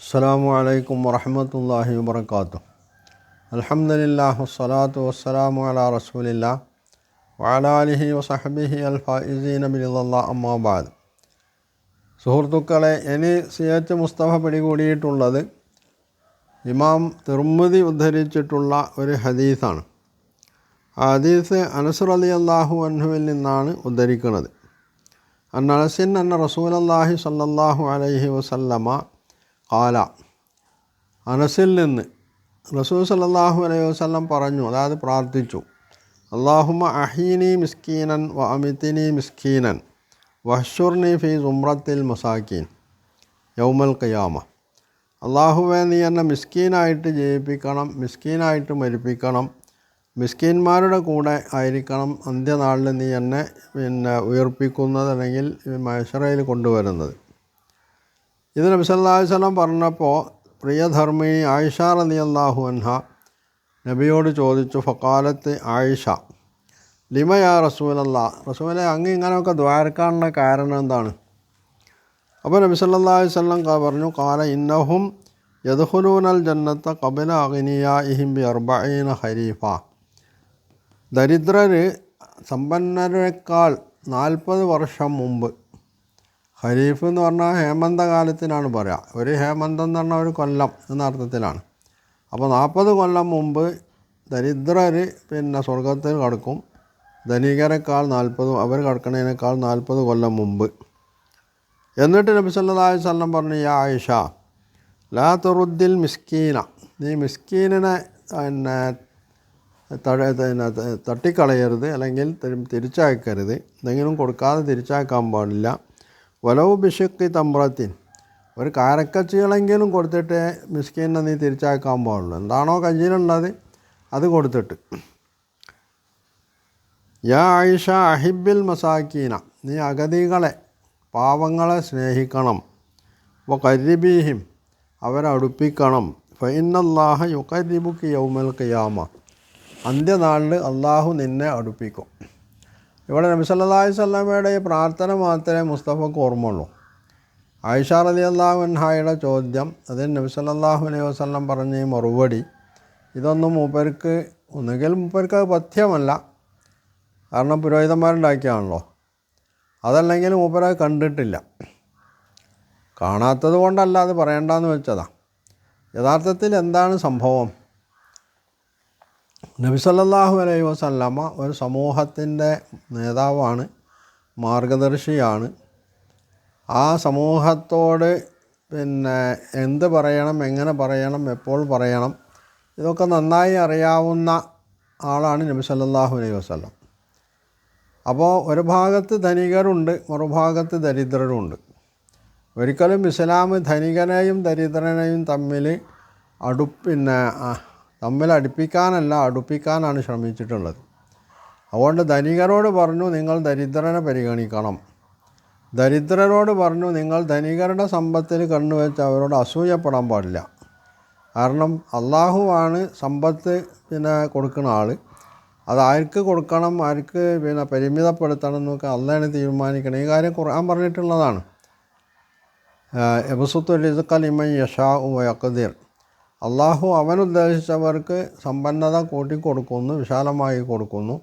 അസ്സലാമു അലൈക്കും വറഹ്മത്തുള്ളാഹി വബറകാതുഹു. അൽഹംദുലില്ലാഹി വസ്സലാത്തു വസ്സലാമു അലാ റസൂലില്ലാഹ് വഅലാ ആലിഹി വസഹ്ബിഹി അൽ ഫായിസീന ബിറിളല്ലാഹി അമ്മാ ബഅദ്. സുഹൃത്തുക്കളെ, ഇനി സിയത്ത് മുസ്തഫ പിടികൂടിയിട്ടുള്ളത് ഇമാം തിർമിദി ഉദ്ധരിച്ചിട്ടുള്ള ഒരു ഹദീസാണ്. ആ ഹദീസ് അനസ് റളിയല്ലാഹു അൻഹുവിൽ നിന്നാണ് ഉദ്ധരിക്കുന്നത്. അനസിൻ അന്ന റസൂലല്ലാഹി സ്വല്ലല്ലാഹു അലൈഹി വസല്ലമ ഖാല, അനസിൽ നിന്ന് റസൂൽ സല്ലല്ലാഹു അലൈഹി വസല്ലം പറഞ്ഞു, അതായത് പ്രാർത്ഥിച്ചു, അല്ലാഹുമ്മ അഹീനി മിസ്കീനൻ വ അമിതിനി മിസ്കീനൻ വഹ്ശുർനി ഫീ സുംറത്തിൽ മസാക്കീൻ യൗമൽ ഖിയാമ. അള്ളാഹുവേ, നീ എന്നെ മിസ്കീനായിട്ട് ജീവിപ്പിക്കണം, മിസ്കീനായിട്ട് മരിപ്പിക്കണം, മിസ്കീന്മാരുടെ കൂടെ ആയിരിക്കണം അന്ത്യനാളിൽ നീ എന്നെ ഉയർപ്പിക്കുന്നത്, അല്ലെങ്കിൽ മഹ്ശറയിൽ കൊണ്ടുവരുന്നത്. ഇത് നബി സല്ലല്ലാഹു അലൈഹി വസല്ലം പറഞ്ഞപ്പോൾ പ്രിയധർമ്മിണി ആയിഷ റളിയല്ലാഹു അൻഹ നബിയോട് ചോദിച്ചു. ഫഖാലത്ത് ആയിഷ, ലിമ യാ റസൂലല്ലാഹ്, റസൂലെ അങ്ങ് ഇങ്ങനെയൊക്കെ ദ്വാരക്കാനുള്ള കാരണം എന്താണ്? അപ്പോൾ നബി സല്ലല്ലാഹു അലൈഹി വസല്ലം പറഞ്ഞു, ഖാല ഇന്നഹും യദ്ഖുലൂനൽ ജന്നത്ത ഖബ്ല അഗ്നിയാഇഹിം ബി 40 ഖരീഫ. ദരിദ്രർ സമ്പന്നരേക്കാൾ 40 വർഷം മുമ്പ്. ഖരീഫ് എന്ന് പറഞ്ഞാൽ ഹേമന്തകാലത്തിനാണ് പറയുക. ഒരു ഹേമന്തം എന്ന് പറഞ്ഞാൽ ഒരു കൊല്ലം എന്ന അർത്ഥത്തിലാണ്. അപ്പോൾ 40 കൊല്ലം മുമ്പ് ദരിദ്രർ സ്വർഗത്തിൽ കടക്കും, ധനികരെക്കാൾ 40, അവർ കടക്കുന്നതിനേക്കാൾ 40 കൊല്ലം മുമ്പ്. എന്നിട്ട് നബി സല്ലല്ലാഹു അലൈഹി വസല്ലം പറഞ്ഞു, യാ ആയിഷ ലാ തുറുദ്ദിൽ മിസ്കീന, നീ മിസ്കീനിനെ തട്ടിക്കളയരുത്, അല്ലെങ്കിൽ തിരിച്ചയക്കരുത്, എന്തെങ്കിലും കൊടുക്കാതെ തിരിച്ചയക്കാൻ പാടില്ല. വലവ് ബിഷിഖി തമ്രത്തിൻ, ഒരു കാരക്കച്ചികളെങ്കിലും കൊടുത്തിട്ട് മിസ്കീനെ നീ തിരിച്ചയക്കാൻ പാടുള്ളൂ. എന്താണോ കയ്യിലുള്ളത് അത് കൊടുത്തിട്ട്. യാ ആയിഷ അഹിബിൽ മസാക്കീന, നീ അഗതികളെ, പാവങ്ങളെ സ്നേഹിക്കണം. വ ഖരിബീഹിം, അവരെ അടുപ്പിക്കണം. ഫഇന്നല്ലാഹ യുഖരിബുക യൗമൽ ഖിയാമ, അന്ത്യനാളിൽ അള്ളാഹു നിന്നെ അടുപ്പിക്കും. ഇവിടെ നബി സല്ലല്ലാഹു അലൈഹി വസല്ലമയുടെ ഈ പ്രാർത്ഥന മാത്രമേ മുസ്തഫക്ക് ഓർമ്മയുള്ളൂ. ആയിഷ റളിയല്ലാഹു അൻഹയുടെ ചോദ്യം, അതിന് നബി സല്ലല്ലാഹു അലൈഹി വസല്ലം പറഞ്ഞ ഈ മറുപടി, ഇതൊന്നും മൂപ്പർക്ക്, ഒന്നുകിൽ മൂപ്പർക്ക് അത് പഥ്യമല്ല, കാരണം പുരോഹിതന്മാരുണ്ടാക്കിയാണല്ലോ, അതല്ലെങ്കിൽ മൂപ്പരത് കണ്ടിട്ടില്ല. കാണാത്തത് കൊണ്ടല്ല അത് പറയണ്ടെന്ന് വെച്ചതാണ്. യഥാർത്ഥത്തിൽ എന്താണ് സംഭവം? നബി സല്ലല്ലാഹു അലൈഹി വസല്ലമ ഒരു സമൂഹത്തിൻ്റെ നേതാവാണ്, മാർഗദർശിയാണ്. ആ സമൂഹത്തോട് എന്ത് പറയണം, എങ്ങനെ പറയണം, എപ്പോൾ പറയണം, ഇതൊക്കെ നന്നായി അറിയാവുന്ന ആളാണ് നബി സല്ലല്ലാഹു അലൈഹി വസല്ലം. അപ്പോൾ ഒരു ഭാഗത്ത് ധനികരുണ്ട്, മറുഭാഗത്ത് ദരിദ്രരുണ്ട്. ഒരിക്കലും ഇസ്ലാം ധനികനെയും ദരിദ്രനെയും തമ്മിൽ അടുപ്പിക്കാനല്ല, അടുപ്പിക്കാനാണ് ശ്രമിച്ചിട്ടുള്ളത്. അതുകൊണ്ട് ധനികരോട് പറഞ്ഞു, നിങ്ങൾ ദരിദ്രനെ പരിഗണിക്കണം. ദരിദ്രരോട് പറഞ്ഞു, നിങ്ങൾ ധനികരുടെ സമ്പത്തിൽ കണ്ണുവെച്ച് അവരോട് അസൂയപ്പെടാൻ പാടില്ല. കാരണം അള്ളാഹുവാണ് സമ്പത്ത് കൊടുക്കുന്ന ആൾ. അത് ആർക്ക് കൊടുക്കണം, ആർക്ക് പരിമിതപ്പെടുത്തണം എന്നൊക്കെ അള്ളാഹുവാണ് തീരുമാനിക്കണം. ഈ കാര്യം ഖുർആൻ പറഞ്ഞിട്ടുള്ളതാണ്. യബ്സുത്തു റിസ്ഖ ലിമൻ യശാഉ വയഖ്ദിർ, അള്ളാഹു അവനുദ്ദേശിച്ചവർക്ക് സമ്പന്നത കൂട്ടിക്കൊടുക്കുന്നു, വിശാലമായി കൊടുക്കുന്നു.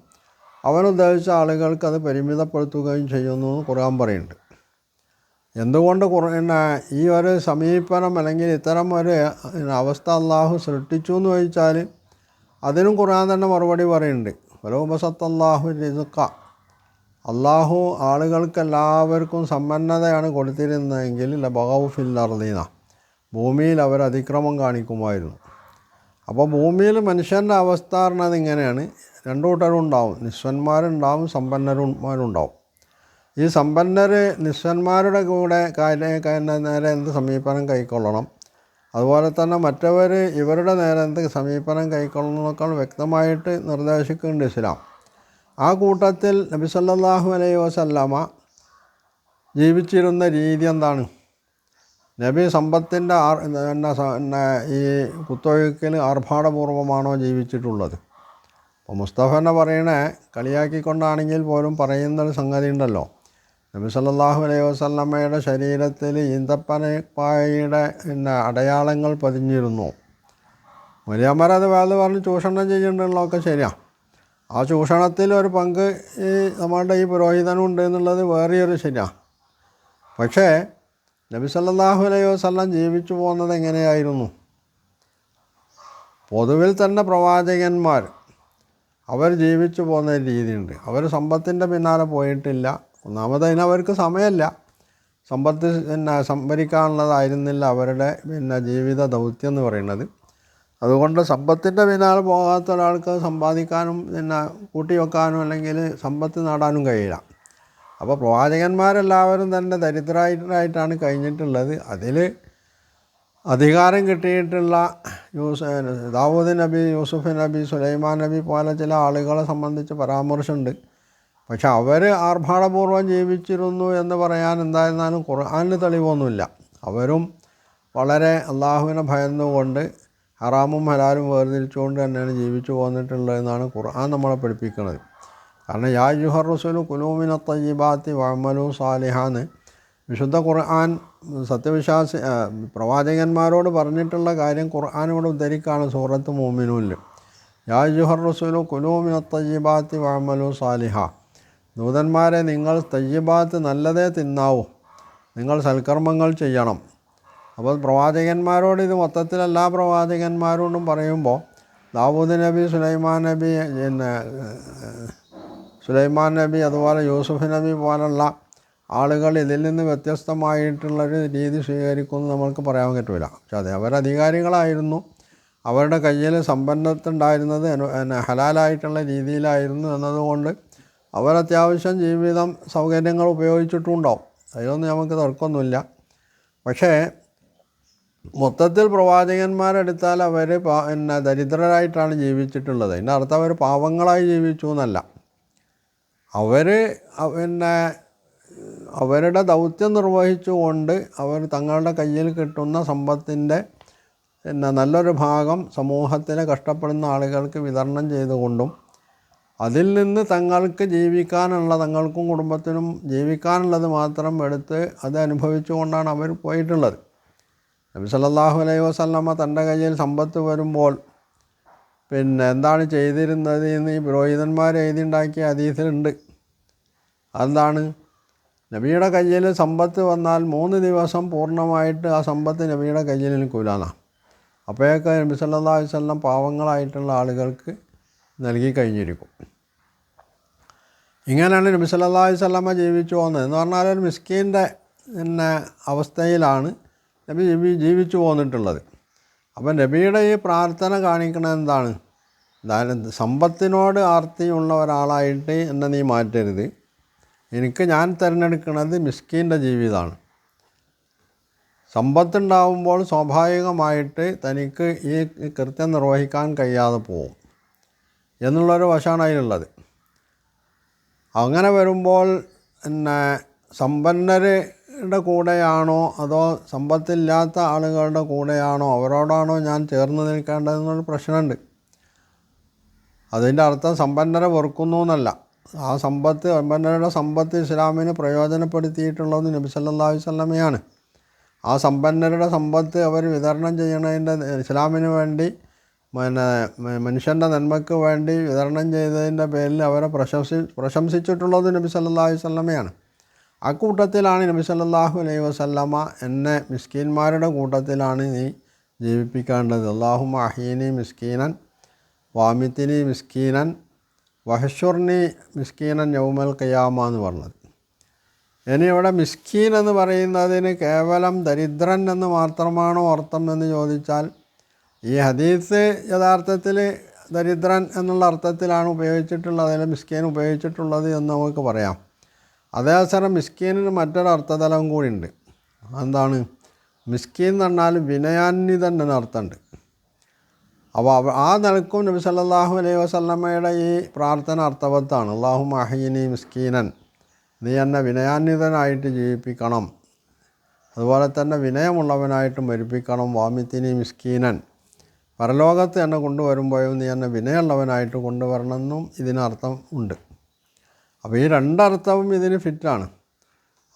അവനുദ്ദേശിച്ച ആളുകൾക്ക് അത് പരിമിതപ്പെടുത്തുകയും ചെയ്യുന്നു എന്ന് ഖുർആൻ പറയുന്നുണ്ട്. എന്തുകൊണ്ട് ഈ ഒരു സമീപനം, അല്ലെങ്കിൽ ഇത്തരം ഒരു അവസ്ഥ അള്ളാഹു സൃഷ്ടിച്ചു എന്ന് ചോദിച്ചാൽ അതിനും ഖുർആൻ തന്നെ മറുപടി പറയുന്നുണ്ട്. വലൗ ബസത്തല്ലാഹു റിസ്ഖ, അള്ളാഹു ആളുകൾക്കെല്ലാവർക്കും സമ്പന്നതയാണ് കൊടുത്തിരുന്നതെങ്കിൽ ലബഗൗ ഫിൽ അർളീന, ഭൂമിയിൽ അവർ അതിക്രമം കാണിക്കുമായിരുന്നു. അപ്പോൾ ഭൂമിയിൽ മനുഷ്യൻ്റെ അവസ്ഥ പറഞ്ഞത് ഇങ്ങനെയാണ്. രണ്ടു കൂട്ടരും ഉണ്ടാവും, നിസ്വന്മാരുണ്ടാവും, സമ്പന്നന്മാരുണ്ടാവും. ഈ സമ്പന്നർ നിസ്വന്മാരുടെ കൂടെ നേരെ എന്ത് സമീപനം കൈക്കൊള്ളണം, അതുപോലെ തന്നെ മറ്റവർ ഇവരുടെ നേരെ എന്ത് സമീപനം കൈക്കൊള്ളണം എന്നൊക്കെ വ്യക്തമായിട്ട് നിർദ്ദേശിക്കുന്നുണ്ട് ഇസ്ലാം. ആ കൂട്ടത്തിൽ നബി സല്ലല്ലാഹു അലൈഹി വസല്ലമ ജീവിച്ചിരുന്ന രീതി എന്താണ്? നബി സമ്പത്തിൻ്റെ ഈ കുത്തൊഴുക്കിൽ ആർഭാടപൂർവമാണോ ജീവിച്ചിട്ടുള്ളത്? അപ്പോൾ മുസ്തഫ പറയണേ കളിയാക്കിക്കൊണ്ടാണെങ്കിൽ പോലും പറയുന്നൊരു സംഗതി ഉണ്ടല്ലോ, നബി സല്ലല്ലാഹു അലൈഹി വസല്ലമയുടെ ശരീരത്തിൽ ഈന്തപ്പനപ്പായയുടെ അടയാളങ്ങൾ പതിഞ്ഞിരുന്നു. മൊലിയന്മാരത് വേറെ പറഞ്ഞ് ചൂഷണം ചെയ്യുന്നുള്ളതൊക്കെ ശരിയാണ്. ആ ചൂഷണത്തിൽ ഒരു പങ്ക് ഈ നമ്മളുടെ ഈ പുരോഹിതനുണ്ട് എന്നുള്ളത് വേറെയൊരു ശരിയാണ്. പക്ഷേ നബി സല്ലല്ലാഹു അലൈഹി വസല്ലം ജീവിച്ചു പോകുന്നത് എങ്ങനെയായിരുന്നു? പൊതുവിൽ തന്നെ പ്രവാചകന്മാർ അവർ ജീവിച്ചു പോകുന്ന രീതിയുണ്ട്. അവർ സമ്പത്തിൻ്റെ പിന്നാലെ പോയിട്ടില്ല. ഒന്നാമത് അതിനവർക്ക് സമയമില്ല. സമ്പത്ത് സംഭരിക്കാനുള്ളതായിരുന്നില്ല അവരുടെ ജീവിത ദൗത്യം എന്ന് പറയുന്നത്. അതുകൊണ്ട് സമ്പത്തിൻ്റെ പിന്നാലെ പോകാത്ത ഒരാൾക്ക് സമ്പാദിക്കാനും കൂട്ടി വെക്കാനും അല്ലെങ്കിൽ സമ്പത്ത് നേടാനും കഴിയില്ല. അപ്പോൾ പ്രവാചകന്മാരെല്ലാവരും തന്നെ ദരിദ്രരായിട്ടാണ് കഴിഞ്ഞിട്ടുള്ളത്. അതിൽ അധികാരം കിട്ടിയിട്ടുള്ള ദാവൂദ് നബി, യൂസുഫ് നബി, സുലൈമാൻ നബി പോലെ ചില ആളുകളെ സംബന്ധിച്ച് പരാമർശമുണ്ട്. പക്ഷെ അവർ ആർഭാടപൂർവ്വം ജീവിച്ചിരുന്നു എന്ന് പറയാൻ എന്തായിരുന്നാലും ഖുർആനിൽ തെളിവൊന്നുമില്ല. അവരും വളരെ അള്ളാഹുവിനെ ഭയന്നുകൊണ്ട് ഹറാമും ഹലാലും വേർതിരിച്ചുകൊണ്ട് തന്നെയാണ് ജീവിച്ചു പോന്നിട്ടുള്ളതെന്നാണ് ഖുർആൻ നമ്മളെ പഠിപ്പിക്കുന്നത്. കാരണം യാ അയ്യുഹർ റസൂലു കുലൂ മിന ത്വയ്യിബാത്തി വഅമലൂ സാലിഹാന്ന് വിശുദ്ധ ഖുർആൻ പ്രവാചകന്മാരോട് പറഞ്ഞിട്ടുള്ള കാര്യം ഖുർആനോട് ഉദ്ധരിക്കുകയാണ് സൂറത്ത് മുഅ്മിനൂനിൽ. യാ അയ്യുഹർ റസൂലു കുലൂ മിന ത്വയ്യിബാത്തി വഅമലൂ സാലിഹ. ദൂതന്മാരെ, നിങ്ങൾ തയ്യിബാത്ത് നല്ലതേ തിന്നാവൂ, നിങ്ങൾ സൽക്കർമ്മങ്ങൾ ചെയ്യണം. അപ്പോൾ പ്രവാചകന്മാരോട് ഇത് മൊത്തത്തിൽ എല്ലാ പ്രവാചകന്മാരോടും പറയുമ്പോൾ ദാവൂദ് നബി, സുലൈമാൻ നബി അതുപോലെ യൂസുഫ് നബി പോലുള്ള ആളുകൾ ഇതിൽ നിന്ന് വ്യത്യസ്തമായിട്ടുള്ളൊരു രീതി സ്വീകരിക്കുമെന്ന് നമ്മൾക്ക് പറയാൻ പറ്റില്ല. പക്ഷെ അതെ, അവരധികാരികളായിരുന്നു. അവരുടെ കയ്യിൽ സമ്പന്നത്തുണ്ടായിരുന്നത് ഹലാലായിട്ടുള്ള രീതിയിലായിരുന്നു എന്നതുകൊണ്ട് അവരത്യാവശ്യം ജീവിതം സൗകര്യങ്ങൾ ഉപയോഗിച്ചിട്ടുണ്ടാവും. അതിലൊന്നും നമുക്ക് തർക്കമൊന്നുമില്ല. പക്ഷേ മൊത്തത്തിൽ പ്രവാചകന്മാരെടുത്താൽ അവർ ദരിദ്രരായിട്ടാണ് ജീവിച്ചിട്ടുള്ളത്. അതിൻ്റെ അർത്ഥം അവർ പാവങ്ങളായി ജീവിച്ചു എന്നല്ല. അവർ അവരുടെ ദൗത്യം നിർവഹിച്ചുകൊണ്ട് അവർ തങ്ങളുടെ കയ്യിൽ കിട്ടുന്ന സമ്പത്തിൻ്റെ നല്ലൊരു ഭാഗം സമൂഹത്തിലെ കഷ്ടപ്പെടുന്ന ആളുകൾക്ക് വിതരണം ചെയ്തുകൊണ്ടും അതിൽ നിന്ന് തങ്ങൾക്ക് ജീവിക്കാനുള്ള, തങ്ങൾക്കും കുടുംബത്തിനും ജീവിക്കാനുള്ളത് മാത്രം എടുത്ത് അത് അനുഭവിച്ചുകൊണ്ടാണ് അവർ പോയിട്ടുള്ളത്. നബി സല്ലല്ലാഹു അലൈഹി വസല്ലമ തൻ്റെ കയ്യിൽ സമ്പത്ത് വരുമ്പോൾ എന്താണ് ചെയ്തിരുന്നത് എന്ന് ഈ പുരോഹിതന്മാർ എഴുതിയുണ്ടാക്കിയ ഹദീസിലുണ്ട്. അതെന്താണ്? നബിയുടെ കയ്യിൽ സമ്പത്ത് വന്നാൽ 3 ദിവസം പൂർണ്ണമായിട്ട് ആ സമ്പത്ത് നബിയുടെ കയ്യിൽ നിൽക്കൂലാണ്. അപ്പോഴൊക്കെ നബി സല്ലല്ലാഹു അലൈഹി വസല്ലം പാവങ്ങളായിട്ടുള്ള ആളുകൾക്ക് നൽകി കഴിഞ്ഞിരിക്കും. ഇങ്ങനെയാണ് നബി സല്ലല്ലാഹു അലൈഹി വസല്ലമ ജീവിച്ചു പോകുന്നത്. എന്ന് പറഞ്ഞാൽ ഒരു മിസ്കീൻ്റെ അവസ്ഥയിലാണ് നബി ജീവിച്ചു പോന്നിട്ടുള്ളത്. അപ്പം നബിയുടെ ഈ പ്രാർത്ഥന കാണിക്കണത് എന്താണ്? സമ്പത്തിനോട് ആർത്തിയുള്ള ഒരാളായിട്ട് എന്നെ നീ മാറ്റരുത്. ഞാൻ തിരഞ്ഞെടുക്കുന്നത് മിസ്കീൻ്റെ ജീവിതമാണ്. സമ്പത്തുണ്ടാവുമ്പോൾ സ്വാഭാവികമായിട്ട് തനിക്ക് ഈ കൃത്യം നിർവഹിക്കാൻ കഴിയാതെ പോവും എന്നുള്ളൊരു വശമാണ് അതിലുള്ളത്. അങ്ങനെ വരുമ്പോൾ സമ്പന്നരുടെ കൂടെയാണോ അതോ സമ്പത്തില്ലാത്ത ആളുകളുടെ കൂടെയാണോ, അവരോടാണോ ഞാൻ ചേർന്ന് നിൽക്കേണ്ടതെന്നൊരു പ്രശ്നമുണ്ട്. അതിൻ്റെ അർത്ഥം സമ്പന്നരെ വെറുക്കുന്നു എന്നല്ല. ആ സമ്പന്നരുടെ സമ്പത്ത് ഇസ്ലാമിന് പ്രയോജനപ്പെടുത്തിയിട്ടുള്ളത് നബി സല്ലല്ലാഹു അലൈഹി വസല്ലമയാണ്. ആ സമ്പന്നരുടെ സമ്പത്ത് അവർ വിതരണം ചെയ്യണതിൻ്റെ, ഇസ്ലാമിന് വേണ്ടി മനുഷ്യൻ്റെ നന്മയ്ക്ക് വേണ്ടി വിതരണം ചെയ്തതിൻ്റെ പേരിൽ അവരെ പ്രശംസിച്ചിട്ടുള്ളത് നബി സല്ലല്ലാഹു അലൈഹി വസല്ലമയാണ്. ആ കൂട്ടത്തിലാണ് നബി സല്ലല്ലാഹു അലൈഹി വസല്ലമ എന്നെ മിസ്കീന്മാരുടെ കൂട്ടത്തിലാണ് നീ ജീവിപ്പിക്കേണ്ടത്. അല്ലാഹുമ്മ അഹീനി മിസ്കീനൻ വാമിത്തിനി മിസ്കീനൻ വഹ്ശുർനി മിസ്കീനൻ യൗമൽ ഖിയാമ എന്ന് പറഞ്ഞത്. ഇനി ഇവിടെ മിസ്കീൻ എന്ന് പറയുന്നതിന് കേവലം ദരിദ്രൻ എന്ന് മാത്രമാണോ അർത്ഥം എന്ന് ചോദിച്ചാൽ, ഈ ഹദീസ് യഥാർത്ഥത്തിൽ ദരിദ്രൻ എന്നുള്ള അർത്ഥത്തിലാണ് ഉപയോഗിച്ചിട്ടുള്ളത്, അതിൽ മിസ്കീൻ ഉപയോഗിച്ചിട്ടുള്ളത് എന്ന് നമുക്ക് പറയാം. അതേസരം മിസ്കീനിന് മറ്റൊരു അർത്ഥതലം കൂടിയുണ്ട്. എന്താണ്? മിസ്കീൻ എന്ന് പറഞ്ഞാൽ വിനയാന്വിതൻ എന്നർത്ഥമുണ്ട്. അപ്പോൾ ആ നിലക്കും നബി സല്ലല്ലാഹു അലൈഹി വസല്ലമയുടെ ഈ പ്രാർത്ഥന അർത്ഥവത്താണ്. അല്ലാഹുമ്മ അഹ്യിനി മിസ്കീനൻ, നീ എന്നെ വിനയാന്വിതനായിട്ട് ജീവിപ്പിക്കണം, അതുപോലെ തന്നെ വിനയമുള്ളവനായിട്ട് മരിപ്പിക്കണം. വാമിത്തിനി മിസ്കീനൻ, പരലോകത്ത് എന്നെ കൊണ്ടുവരുമ്പോഴും നീ എന്നെ വിനയമുള്ളവനായിട്ട് കൊണ്ടുവരണമെന്നും ഇതിനർത്ഥം ഉണ്ട്. അപ്പോൾ ഈ രണ്ടർത്ഥവും ഇതിന് ഫിറ്റാണ്.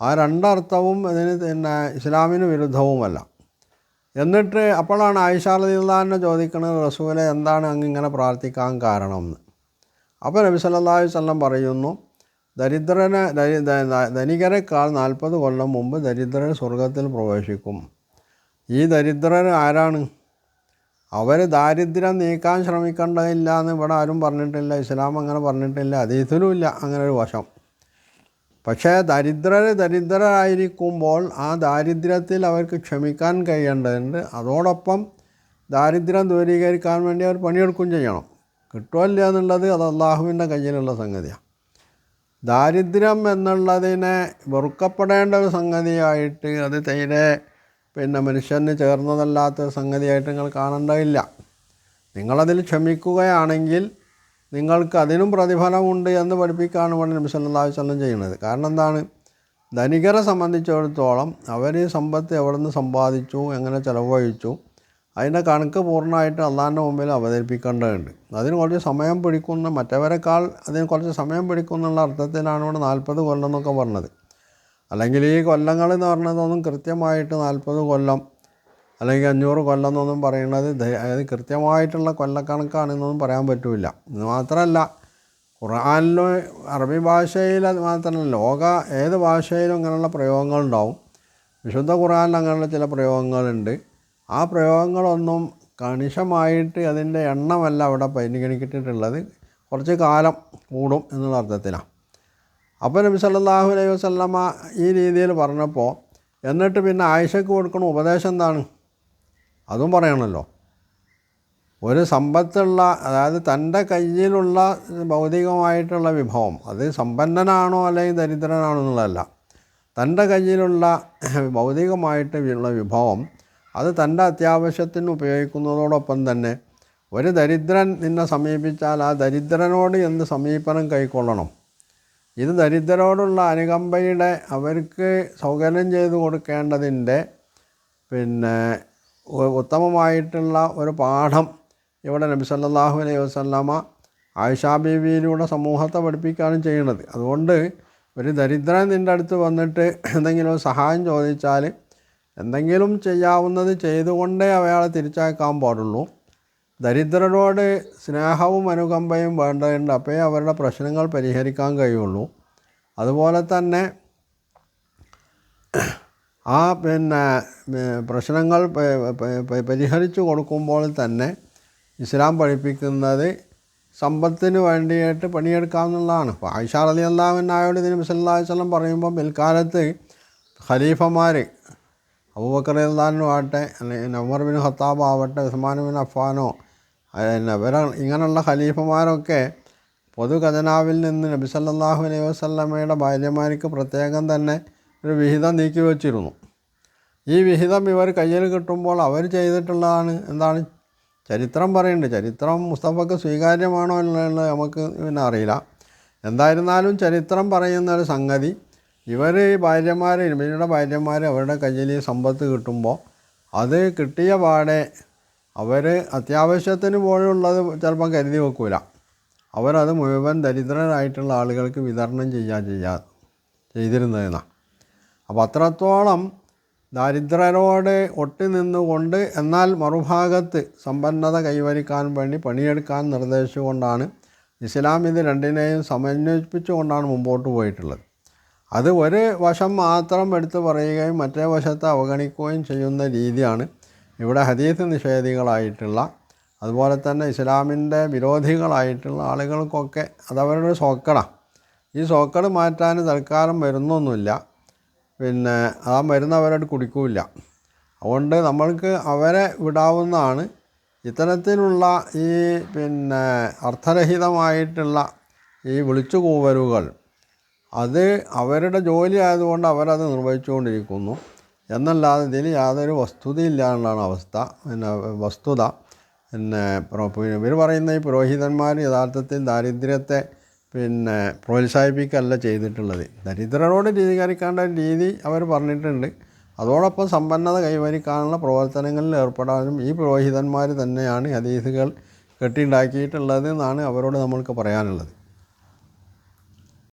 ആ രണ്ടർത്ഥവും ഇതിന് പിന്നെ ഇസ്ലാമിന് വിരുദ്ധവുമല്ല. എന്നിട്ട് അപ്പോഴാണ് ആയിഷ റളിയല്ലാഹു അൻഹ ചോദിക്കുന്നത്, റസൂലെ എന്താണ് അങ്ങ് ഇങ്ങനെ പ്രാർത്ഥിക്കാൻ കാരണം എന്ന്. അപ്പോൾ നബി സല്ലല്ലാഹു അലൈഹി വസല്ലം പറയുന്നു, ധനികരെക്കാൾ 40 കൊല്ലം മുമ്പ് ദരിദ്രർ സ്വർഗത്തിൽ പ്രവേശിക്കും. ഈ ദരിദ്രർ ആരാണ്? അവർ ദാരിദ്ര്യം നീക്കാൻ ശ്രമിക്കേണ്ടതില്ല എന്ന് ഇവിടെ ആരും പറഞ്ഞിട്ടില്ല, ഇസ്ലാം അങ്ങനെ പറഞ്ഞിട്ടില്ല, ഹദീസിലുമില്ല അങ്ങനെ ഒരു വശം. പക്ഷേ ദരിദ്രരായിരിക്കുമ്പോൾ ആ ദാരിദ്ര്യത്തിൽ അവർക്ക് ക്ഷമിക്കാൻ കഴിയേണ്ടതുണ്ട്. അതോടൊപ്പം ദാരിദ്ര്യം ദൂരീകരിക്കാൻ വേണ്ടി അവർ പണിയെടുക്കുകയും ചെയ്യണം. കിട്ടുമല്ല എന്നുള്ളത് അത് അള്ളാഹുവിൻ്റെ കയ്യിലുള്ള സംഗതിയാണ്. ദാരിദ്ര്യം എന്നുള്ളതിനെ വെറുക്കപ്പെടേണ്ട ഒരു സംഗതിയായിട്ട്, അത് തീരെ മനുഷ്യന് ചേർന്നതല്ലാത്ത സംഗതിയായിട്ട് നിങ്ങൾ കാണേണ്ടതില്ല. നിങ്ങളതിൽ ക്ഷമിക്കുകയാണെങ്കിൽ നിങ്ങൾക്ക് അതിനും പ്രതിഫലമുണ്ട് എന്ന് പഠിപ്പിക്കുകയാണ് ഇവിടെ നബി സല്ലല്ലാഹു അലൈഹി വസല്ലം ചെയ്യുന്നത്. കാരണം എന്താണ്? ധനികരെ സംബന്ധിച്ചിടത്തോളം അവർ ഈ സമ്പത്ത് എവിടെ നിന്ന് സമ്പാദിച്ചു, എങ്ങനെ ചിലവഴിച്ചു, അതിൻ്റെ കണക്ക് പൂർണ്ണമായിട്ട് അള്ളാഹിൻ്റെ മുമ്പിൽ അവതരിപ്പിക്കേണ്ടതുണ്ട്. അതിന് കുറച്ച് സമയം പിടിക്കുന്ന, മറ്റവരെക്കാൾ അതിന് കുറച്ച് സമയം പിടിക്കുന്നുള്ള അർത്ഥത്തിലാണ് ഇവിടെ 40 കൊല്ലം എന്നൊക്കെ പറഞ്ഞത്. അല്ലെങ്കിൽ ഈ കൊല്ലങ്ങൾ എന്ന് പറഞ്ഞതൊന്നും കൃത്യമായിട്ട് 40 കൊല്ലം അല്ലെങ്കിൽ 500 കൊല്ലം എന്നൊന്നും പറയുന്നത് അത് കൃത്യമായിട്ടുള്ള കൊല്ലക്കണക്കാണെന്നൊന്നും പറയാൻ പറ്റില്ല. ഇത് മാത്രമല്ല, ഖുർആനിലും അറബി ഭാഷയിൽ അത് മാത്രമല്ല, ലോക ഏത് ഭാഷയിലും അങ്ങനെയുള്ള പ്രയോഗങ്ങളുണ്ടാവും. വിശുദ്ധ ഖുർആനിൽ അങ്ങനെയുള്ള ചില പ്രയോഗങ്ങളുണ്ട്. ആ പ്രയോഗങ്ങളൊന്നും കണിശമായിട്ട് അതിൻ്റെ എണ്ണമല്ല അവിടെ പരിഗണിക്കപ്പെട്ടിട്ടുള്ളത്, കുറച്ച് കാലം കൂടും എന്നുള്ള അർത്ഥത്തിലാണ്. അപ്പോൾ നബി സല്ലല്ലാഹു അലൈഹി വസല്ലമ ഈ രീതിയിൽ പറഞ്ഞപ്പോൾ, എന്നിട്ട് പിന്നെ ആയിഷയ്ക്ക് കൊടുക്കുന്ന ഉപദേശം എന്താണ്? അതും പറയണമല്ലോ. ഒരു സമ്പത്തുള്ള, അതായത് തൻ്റെ കയ്യിലുള്ള ഭൗതികമായിട്ടുള്ള വിഭവം, അത് സമ്പന്നനാണോ അല്ലെങ്കിൽ ദരിദ്രനാണോ എന്നുള്ളതല്ല, തൻ്റെ കയ്യിലുള്ള ഭൗതികമായിട്ട് ഉള്ള വിഭവം അത് തൻ്റെ അത്യാവശ്യത്തിന് ഉപയോഗിക്കുന്നതോടൊപ്പം തന്നെ ഒരു ദരിദ്രൻ നിന്നെ സമീപിച്ചാൽ ആ ദരിദ്രനോട് എന്ത് സമീപനം കൈക്കൊള്ളണം. ഇത് ദരിദ്രരോടുള്ള അനുകമ്പയുടെ, അവർക്ക് സൗകര്യം ചെയ്തു കൊടുക്കേണ്ടതിൻ്റെ ഉത്തമമായിട്ടുള്ള ഒരു പാഠം ഇവിടെ നബി സല്ലല്ലാഹു അലൈഹി വസല്ലമ ആയിഷ ബീവിയിലൂടെ സമൂഹത്തെ പഠിപ്പിക്കുകയാണ് ചെയ്യുന്നത്. അതുകൊണ്ട് ഒരു ദരിദ്രൻ നിൻ്റെ അടുത്ത് വന്നിട്ട് എന്തെങ്കിലും സഹായം ചോദിച്ചാൽ എന്തെങ്കിലും ചെയ്യാവുന്നത് ചെയ്തുകൊണ്ടേ അയാളെ തിരിച്ചയക്കാൻ പാടുള്ളൂ. ദരിദ്രരോട് സ്നേഹവും അനുകമ്പയും വേണ്ടതുണ്ട്, അപ്പോഴേ അവരുടെ പ്രശ്നങ്ങൾ പരിഹരിക്കാൻ കഴിയുള്ളൂ. അതുപോലെ തന്നെ ആ പ്രശ്നങ്ങൾ പരിഹരിച്ചു കൊടുക്കുമ്പോൾ തന്നെ ഇസ്ലാം പഠിപ്പിക്കുന്നത് സമ്പത്തിന് വേണ്ടിയിട്ട് പണിയെടുക്കാമെന്നുള്ളതാണ്. ഇപ്പോൾ ആയിഷ റളിയല്ലാഹു അൻഹയോട് നബി സല്ലല്ലാഹു അലൈഹി വസല്ലം പറയുമ്പോൾ പിൽക്കാലത്ത് ഖലീഫമാർ അബൂബക്കർ റളിയല്ലാഹു അൻഹു ആവട്ടെ, അല്ലെങ്കിൽ ഉമർ ബിൻ ഖത്താബ് ആവട്ടെ, ഉസ്മാൻ ബിൻ അഫ്ഫാനോ, ഇങ്ങനെയുള്ള ഖലീഫമാരൊക്കെ പൊതു ഖജനാവിൽ നിന്ന് നബി സല്ലല്ലാഹു അലൈഹി വസല്ലമയുടെ ഭാര്യമാർക്ക് പ്രത്യേകം തന്നെ ഒരു വിഹിതം നീക്കി വച്ചിരുന്നു. ഈ വിഹിതം ഇവർ കയ്യിൽ കിട്ടുമ്പോൾ അവർ ചെയ്തിട്ടുള്ളതാണ്. എന്താണ്? ചരിത്രം പറയുന്നുണ്ട്. ചരിത്രം മുസ്തഫക്ക് സ്വീകാര്യമാണോ എന്നുള്ളത് നമുക്ക് അറിയില്ല. എന്തായിരുന്നാലും ചരിത്രം പറയുന്ന ഒരു സംഗതി, ഇവർ ഭാര്യമാർ, നബിയുടെ ഭാര്യമാർ അവരുടെ കയ്യിൽ ഈ സമ്പത്ത് കിട്ടുമ്പോൾ അത് കിട്ടിയ പാടെ അവർ അത്യാവശ്യത്തിന് പോലുള്ളത് ചിലപ്പം കരുതി വെക്കൂല. അവരത് മുഴുവൻ ദരിദ്രരായിട്ടുള്ള ആളുകൾക്ക് വിതരണം ചെയ്തിരുന്നതെന്നാണ്. അപ്പോൾ അത്രത്തോളം ദാരിദ്രരോട് ഒട്ടി നിന്നുകൊണ്ട് എന്നാൽ മറുഭാഗത്ത് സമ്പന്നത കൈവരിക്കാൻ വേണ്ടി പണിയെടുക്കാൻ നിർദ്ദേശിച്ചുകൊണ്ടാണ് ഇസ്ലാം ഇത് രണ്ടിനെയും സമന്വയിപ്പിച്ചുകൊണ്ടാണ് മുമ്പോട്ട് പോയിട്ടുള്ളത്. അത് ഒരു വശം മാത്രം എടുത്തു പറയുകയും മറ്റേ വശത്തെ അവഗണിക്കുകയും ചെയ്യുന്ന രീതിയാണ് ഇവിടെ ഹദീസ് നിഷേധികളായിട്ടുള്ള, അതുപോലെ തന്നെ ഇസ്ലാമിൻ്റെ വിരോധികളായിട്ടുള്ള ആളുകൾക്കൊക്കെ അതവരുടെ സോക്കടാണ്. ഈ സോക്കട് മാറ്റാൻ തൽക്കാലം മരുന്നൊന്നുമില്ല, ആ മരുന്ന് അവരോട് കുടിക്കില്ല. അതുകൊണ്ട് നമ്മൾക്ക് അവരെ വിടാവുന്നതാണ്. ഇത്തരത്തിലുള്ള ഈ അർത്ഥരഹിതമായിട്ടുള്ള ഈ വിളിച്ചുകൂവലുകൾ അത് അവരുടെ ജോലി ആയതുകൊണ്ട് അവരത് നിർവഹിച്ചുകൊണ്ടിരിക്കുന്നു എന്നല്ലാതെ ഇതിൽ യാതൊരു വസ്തുതയില്ല എന്നുള്ളതാണ് അവസ്ഥ. വസ്തുത ഇവർ പറയുന്ന ഈ പുരോഹിതന്മാർ യഥാർത്ഥത്തിൽ ദാരിദ്ര്യത്തെ പ്രോത്സാഹിപ്പിക്കുകയല്ല ചെയ്തിട്ടുള്ളത്. ദരിദ്രരോട് സ്വീകരിക്കേണ്ട രീതി അവർ പറഞ്ഞിട്ടുണ്ട്. അതോടൊപ്പം സമ്പന്നത കൈവരിക്കാനുള്ള പ്രവർത്തനങ്ങളിൽ ഏർപ്പെടാനും ഈ പുരോഹിതന്മാർ തന്നെയാണ് ഹദീസുകൾ കെട്ടിയുണ്ടാക്കിയിട്ടുള്ളത് എന്നാണ് അവരോട് നമ്മൾക്ക് പറയാനുള്ളത്.